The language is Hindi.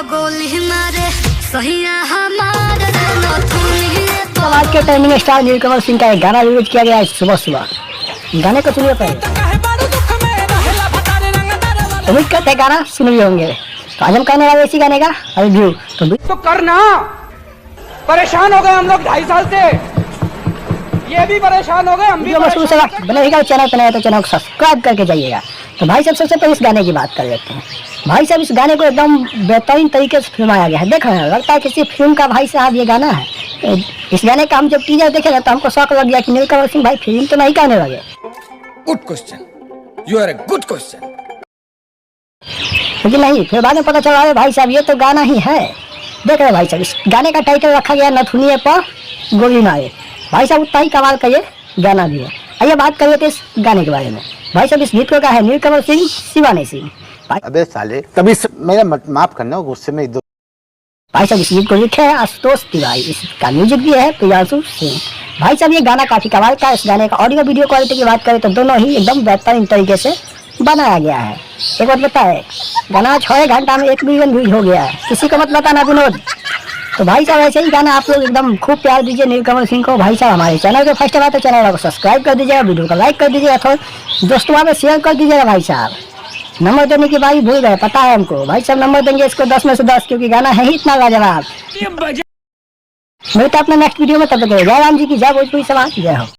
गोली मारे सहिया हमारे आज के टाइमिंग स्टार नीलकमल सिंह का एक गाना रिलीज किया गया है सुबह सुबह। गाने को सुनिए पहले, उम्मीद करते हैं गाना सुन लिए होंगे। तो आज हम करने वाले इसी गाने का रिव्यू। तो करना, परेशान हो गए हम लोग 2.5 साल से, ये भी परेशान हो गए, हम भी शुरू से बनेगा। चैनल पर नया तो चैनल को सब्सक्राइब करके जाइएगा। तो भाई साहब सबसे पहले इस गाने की बात कर लेते हैं। भाई साहब इस गाने को एकदम बेहतरीन तरीके से फिल्माया गया है। देख रहे हैं, लगता है किसी फिल्म का भाई साहब ये गाना है। इस गाने का हम जब टीजर देखे तो हमको शौक लग गया कि नीलकमल सिंह भाई फिल्म तो नहीं करने लगे। Good question, you are a good question. लेकिन नहीं, फिर बाद में पता चला भाई साहब ये तो गाना ही है। देख रहे भाई साहब, इस गाने का टाइटल रखा गया नथुनिए पर गोली मारे। भाई साहब उतना ही कमाल का ये गाना भी है। आइए बात कर लेते इस गाने के बारे में। भाई साहब इस गीत को कहा है नीलकमल सिंह, शिवानी सिंह। अबे साले, तभी मेरा माफ करना, गुस्से में इधर। भाई साहब इस गीत को लिखे है आशुतोष तिवारी। इसका म्यूजिक भी है प्रियांशु सिंह। भाई साहब ये गाना काफी कमाल का है। इस गाने का ऑडियो वीडियो क्वालिटी की बात करें तो दोनों ही एकदम बेहतरीन तरीके से बनाया गया है। एक बात पता है, गाना 6 घंटा में 1 मिलियन व्यूज हो गया है। किसी को मत बताना विनोद। तो भाई साहब ऐसे ही गाना आप लोग एकदम खूब प्यार दीजिए नीलकमल सिंह को। भाई साहब हमारे चैनल के फर्स्ट बार तो चैनल को सब्सक्राइब कर दीजिएगा, वीडियो को लाइक कर दीजिएगा, थोड़ा दोस्तों में शेयर कर दीजिएगा। भाई साहब नंबर देने की बात भूल गए, पता है हमको। भाई साहब नंबर देंगे इसको 10 में से 10, क्योंकि गाना है ही इतना लाजवाब। मिलते अपने नेक्स्ट वीडियो में, तब तक जय राम जी की जय, भोजपुरी समाज जय हो।